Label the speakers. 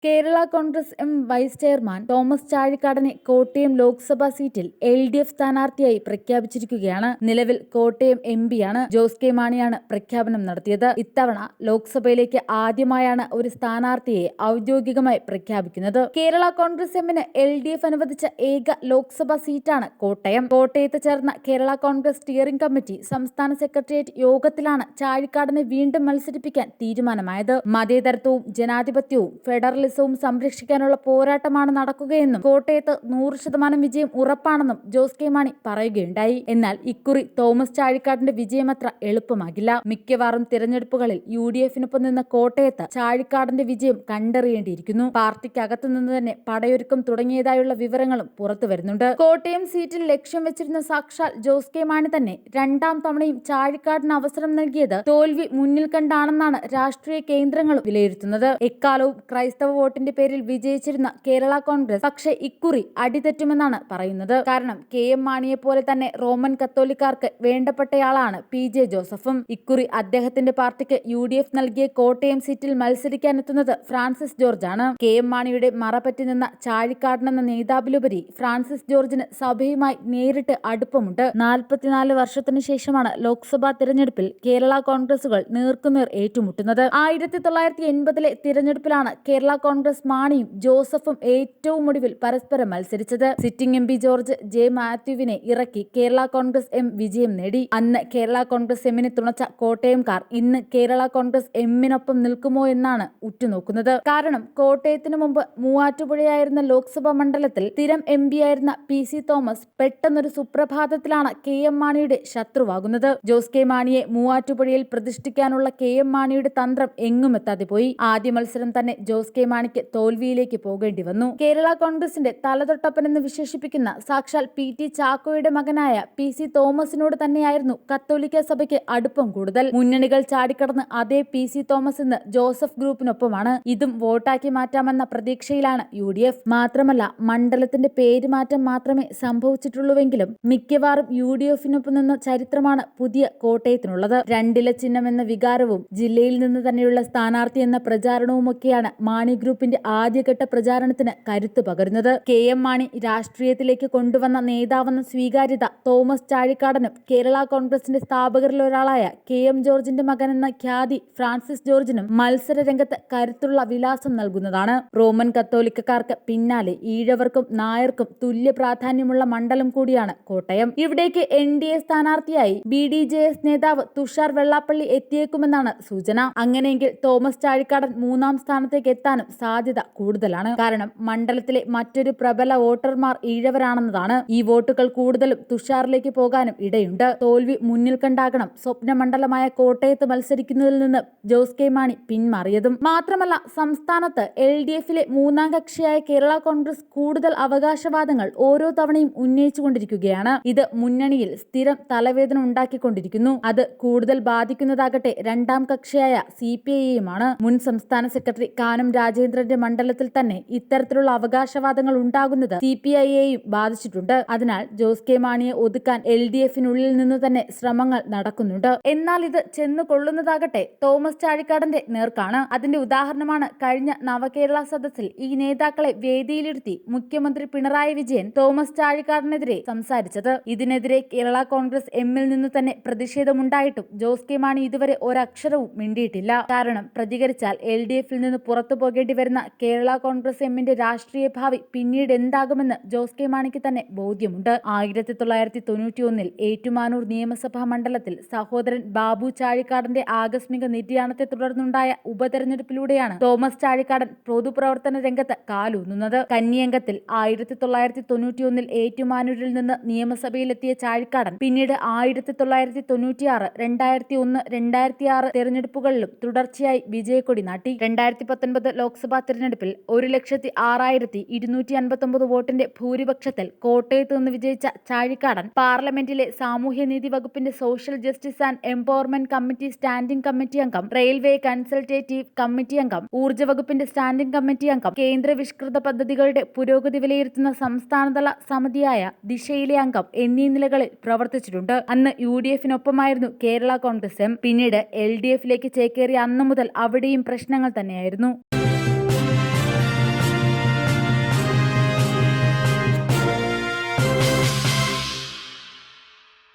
Speaker 1: Kerala Congress M vice chairman Thomas ചാഴിക്കാടനെ കോട്ടയം ലോക്സഭാ സീറ്റിൽ LDF സ്ഥാനാർത്ഥിയായി പ്രഖ്യാപിച്ചിരിക്കുകയാണ്. നിലവിൽ കോട്ടയം MP-യാണ്. ജോസ് കെ മാണിയാണ് പ്രഖ്യാപനം നടത്തിയത്. ഇത്തവണ ലോക്സഭയിലേക്ക് ആദ്യമായാണ് ഒരു സ്ഥാനാർത്ഥിയെ ഔദ്യോഗികമായി പ്രഖ്യാപിക്കുന്നത്. കേരള കോൺഗ്രസ് എമ്മിന് LDF അനുവദിച്ച ഏക ലോക്സഭാ സീറ്റാണ് കോട്ടയം. കോട്ടയത്ത് ചേർന്ന കേരള കോൺഗ്രസ് സ്റ്റിയറിംഗ് കമ്മിറ്റി സംസ്ഥാന സെക്രട്ടേറിയറ്റ് യോഗത്തിലാണ് ചാഴിക്കാടനെ വീണ്ടും മത്സരിപ്പിക്കാൻ തീരുമാനമായത്. മതേതരത്വവും ജനാധിപത്യവും ഫെഡറലിസവും സംരക്ഷിക്കാനുള്ള പോരാട്ടമാണ് നടക്കുകയെന്നും കോട്ടയത്ത് 100% വിജയം ഉറപ്പാണെന്നും ജോസ് കെ മാണി പറയുകയുണ്ടായി. എന്നാൽ ഇക്കുറി തോമസ് ചാഴിക്കാടന്റെ വിജയമത്ര എളുപ്പമാകില്ല. മിക്കവാറും തിരഞ്ഞെടുപ്പുകളിൽ UDF-നൊപ്പം നിന്ന കോട്ടയത്ത് ചാഴിക്കാടന്റെ വിജയം കണ്ടറിയേണ്ടിയിരിക്കുന്നു. പാർട്ടിക്കകത്തു നിന്ന് തന്നെ പടയൊരുക്കം തുടങ്ങിയതായുള്ള വിവരങ്ങളും പുറത്തു വരുന്നുണ്ട്. കോട്ടയം സീറ്റിൽ ലക്ഷ്യം വെച്ചിരുന്ന സാക്ഷാൽ ജോസ് കെ മാണി തന്നെ രണ്ടാം തവണയും ചാഴിക്കാടന് അവസരം നൽകിയത് തോൽവി മുന്നിൽ കണ്ടാണെന്നാണ് രാഷ്ട്രീയ കേന്ദ്രങ്ങളും വിലയിരുത്തുന്നത്. എക്കാലവും ക്രൈസ്തവ വോട്ടിന്റെ പേരിൽ വിജയിച്ചിരുന്ന കേരള കോൺഗ്രസ് പക്ഷേ ഇക്കുറി അടിതെറ്റുമെന്നാണ് പറയുന്നത്. കാരണം KM മാണിയെ പോലെ തന്നെ റോമൻ കത്തോലിക്കാർക്ക് വേണ്ടപ്പെട്ടയാളാണ് PJ ജോസഫും. ഇക്കുറി അദ്ദേഹത്തിന്റെ പാർട്ടിക്ക് UDF നൽകിയ കോട്ടയം സീറ്റിൽ മത്സരിക്കാനെത്തുന്നത് ഫ്രാൻസിസ് ജോർജ് ആണ്. KM മാണിയുടെ മറപറ്റി നിന്ന ചാഴിക്കാടനെന്ന നേതാവിലുപരി ഫ്രാൻസിസ് ജോർജിന് സഭയുമായി നേരിട്ട് അടുപ്പമുണ്ട്. 44 വർഷത്തിനു ശേഷമാണ് ലോക്സഭാ തിരഞ്ഞെടുപ്പിൽ കേരള കോൺഗ്രസുകൾ നേർക്കുനേർ ഏറ്റുമുട്ടുന്നത്. 1980-ലെ തിരഞ്ഞെടുപ്പിലാണ് കേരള കോൺഗ്രസ് മാണിയും ജോസഫും ഏറ്റവും ഒടുവിൽ പരസ്പരം മത്സരിച്ചത്. Sitting MP George J. മാത്യുവിനെ ഇറക്കി കേരള കോൺഗ്രസ് M വിജയം നേടി. അന്ന് കേരള കോൺഗ്രസ് എമ്മിനെ തുണച്ച കോട്ടയംകാർ ഇന്ന് കേരള കോൺഗ്രസ് എമ്മിനൊപ്പം നിൽക്കുമോ എന്നാണ് ഉറ്റുനോക്കുന്നത്. കാരണം കോട്ടയത്തിനു മുമ്പ് മൂവാറ്റുപുഴയായിരുന്ന ലോക്സഭാ മണ്ഡലത്തിൽ സ്ഥിരം MP-യായിരുന്ന PC തോമസ് പെട്ടെന്നൊരു സുപ്രഭാതത്തിലാണ് KM മാണിയുടെ ശത്രുവാകുന്നത്. ജോസ് കെ മാണിയെ മൂവാറ്റുപുഴയിൽ പ്രതിഷ്ഠിക്കാനുള്ള KM മാണിയുടെ തന്ത്രം എങ്ങും എത്താതെ പോയി. ആദ്യ മത്സരം തന്നെ ജോസ് കെ മാണിക്ക് തോൽവിയിലേക്ക് പോകേണ്ടി വന്നു. കേരള കോൺഗ്രസിന്റെ തലതൊട്ടപ്പൻ എന്ന് വിശേഷിപ്പിക്കുന്ന സാക്ഷാൽ PT ചാക്കോയുടെ മകനായ PC തോമസിനോട് തന്നെയായിരുന്നു കത്തോലിക്ക സഭയ്ക്ക് അടുപ്പം കൂടുതൽ. മുന്നണികൾ ചാടിക്കടന്ന് അതേ PC തോമസ് ഇന്ന് ജോസഫ് ഗ്രൂപ്പിനൊപ്പമാണ്. ഇതും വോട്ടാക്കി മാറ്റാമെന്ന പ്രതീക്ഷയിലാണ് UDF. മാത്രമല്ല മണ്ഡലത്തിന്റെ പേരുമാറ്റം മാത്രമേ സംഭവിച്ചിട്ടുള്ളൂവെങ്കിലും മിക്കവാറും UDF-നൊപ്പം നിന്ന ചരിത്രമാണ് പുതിയ കോട്ടയത്തിനുള്ളത്. രണ്ടില ചിഹ്നം എന്ന വികാരവും ജില്ലയിൽ നിന്ന് തന്നെയുള്ള സ്ഥാനാർത്ഥി എന്ന പ്രചാരണവുമൊക്കെയാണ് മാണി ഗ്രൂപ്പിന്റെ ആദ്യഘട്ട പ്രചാരണത്തിന് കരുത്ത് പകരുന്നത്. KM മാണി രാഷ്ട്രീയത്തിലേക്ക് കൊണ്ടുവന്ന നേതാവെന്ന സ്വീകാര്യത തോമസ് ചാഴിക്കാടനും കേരള കോൺഗ്രസിന്റെ സ്ഥാപകരിൽ ഒരാളായ KM ജോർജിന്റെ മകനെന്ന ഖ്യാതി ഫ്രാൻസിസ് ജോർജിനും മത്സര രംഗത്ത് കരുത്തുള്ള വിലാസം നൽകുന്നതാണ്. റോമൻ കത്തോലിക്കക്കാർക്ക് പിന്നാലെ ഈഴവർക്കും നായർക്കും തുല്യ പ്രാധാന്യമുള്ള മണ്ഡലം കൂടിയാണ് കോട്ടയം. ഇവിടേക്ക് NDA സ്ഥാനാർത്ഥിയായി BDJS നേതാവ് തുഷാർ വെള്ളാപ്പള്ളി എത്തിയേക്കുമെന്നാണ് സൂചന. അങ്ങനെയെങ്കിൽ തോമസ് ചാഴിക്കാടൻ മൂന്നാം സ്ഥാനത്തേക്ക് എത്താനും സാധ്യത കൂടുതലാണ്. കാരണം മണ്ഡലത്തിലെ മറ്റൊരു പ്രബല വോട്ടർമാർ ഈഴവരാണെന്നതാണ്. ഈ വോട്ടുകൾ കൂടുതലും തുഷാറിലേക്ക് പോകാനും ഇടയുണ്ട്. തോൽവി മുന്നിൽ കണ്ടാകണം സ്വപ്ന മണ്ഡലമായ കോട്ടയത്ത് മത്സരിക്കുന്നതിൽ നിന്ന് ജോസ് കെ മാണി പിന്മാറിയതും. മാത്രമല്ല സംസ്ഥാനത്ത് LDF-ലെ മൂന്നാം കക്ഷിയായ കേരള കോൺഗ്രസ് കൂടുതൽ അവകാശവാദങ്ങൾ ഓരോ തവണയും ഉന്നയിച്ചുകൊണ്ടിരിക്കുകയാണ്. ഇത് മുന്നണിയിൽ സ്ഥിരം തലവേദന ഉണ്ടാക്കിക്കൊണ്ടിരിക്കുന്നു. അത് കൂടുതൽ ബാധിക്കുന്നതാകട്ടെ രണ്ടാം കക്ഷിയായ CPI-യുമാണ്. മുൻ സംസ്ഥാന സെക്രട്ടറി കാനം രാജേന്ദ്രന്റെ മണ്ഡലത്തിൽ തന്നെ ഇത്തരത്തിലുള്ള അവകാശവാദങ്ങൾ ഉണ്ടാകുന്നത് CPI-യെയും ബാധിച്ചിട്ടുണ്ട്. അതിനാൽ ജോസ് കെ മാണിയെ ഒതുക്കാൻ LDF-നുള്ളിൽ നിന്ന് തന്നെ ശ്രമങ്ങൾ നടക്കുന്നുണ്ട്. എന്നാൽ ഇത് ചെന്നു കൊള്ളുന്നതാകട്ടെ തോമസ് ചാഴിക്കാടന്റെ നേർക്കാണ്. അതിന്റെ ഉദാഹരണമാണ് കഴിഞ്ഞ നവകേരള സദസ്സിൽ ഈ നേതാക്കളെ വേദിയിലിരുത്തി മുഖ്യമന്ത്രി പിണറായി വിജയൻ തോമസ് ചാഴിക്കാടനെതിരെ സംസാരിച്ചത്. ഇതിനെതിരെ കേരള കോൺഗ്രസ് എമ്മിൽ നിന്ന് തന്നെ പ്രതിഷേധമുണ്ടായിട്ടും ജോസ് കെ മാണി ഇതുവരെ ഒരക്ഷരവും മിണ്ടിയിട്ടില്ല. കാരണം പ്രതികരിച്ചാൽ LDF-ൽ നിന്ന് പുറത്തു പോകേണ്ടി വരുന്ന കേരള കോൺഗ്രസ് എമ്മിന്റെ രാഷ്ട്രീയ ഭാവി പിന്നീട് എന്താകുമെന്ന് ജോസ് കെ മാണിക്ക് തന്നെ ബോധ്യമുണ്ട്. 1991-ൽ ഏറ്റുമാനൂർ നിയമസഭാ മണ്ഡലത്തിൽ സഹോദരൻ ബാബു ചാഴിക്കാടന്റെ ആകസ്മിക നിര്യാണത്തെ തുടർന്നുണ്ടായ ഉപതെരഞ്ഞെടുപ്പിലൂടെയാണ് തോമസ് ചാഴിക്കാടൻ പൊതുപ്രവർത്തന രംഗത്ത് കാലൂന്നുന്നത്. കന്നിയംഗത്തിൽ 1991-ൽ ഏറ്റുമാനൂരിൽ നിന്ന് നിയമസഭയിലെത്തിയ ചാഴിക്കാടൻ പിന്നീട് 1996, 2001, 2006 തെരഞ്ഞെടുപ്പുകളിലും തുടർച്ചയായി വിജയക്കൊടി നാട്ടി. 2019 ലോക്സഭാ തിരഞ്ഞെടുപ്പിൽ 1,06,259 വോട്ടിന്റെ ഭൂരിപക്ഷത്തിൽ കോട്ടയത്ത് നിന്ന് വിജയിച്ച ചാഴിക്കാടൻ പാർലമെന്റിലെ സാമൂഹ്യനീതി വകുപ്പിന്റെ social justice and empowerment committee standing committee അംഗം, റെയിൽവേ കൺസൾട്ടേറ്റീവ് കമ്മിറ്റി അംഗം, ഊർജ്ജ വകുപ്പിന്റെ സ്റ്റാൻഡിംഗ് കമ്മിറ്റി അംഗം, കേന്ദ്രവിഷ്കൃത പദ്ധതികളുടെ പുരോഗതി വിലയിരുത്തുന്ന സംസ്ഥാനതല സമിതിയായ ദിശയിലെ അംഗം എന്നീ നിലകളിൽ പ്രവർത്തിച്ചിട്ടുണ്ട്. അന്ന് UDF-നൊപ്പമായിരുന്നു കേരള കോൺഗ്രസ് എം. പിന്നീട് LDF-ലേക്ക് ചേക്കേറിയ അന്നു മുതൽ അവിടെയും പ്രശ്നങ്ങൾ തന്നെയായിരുന്നു.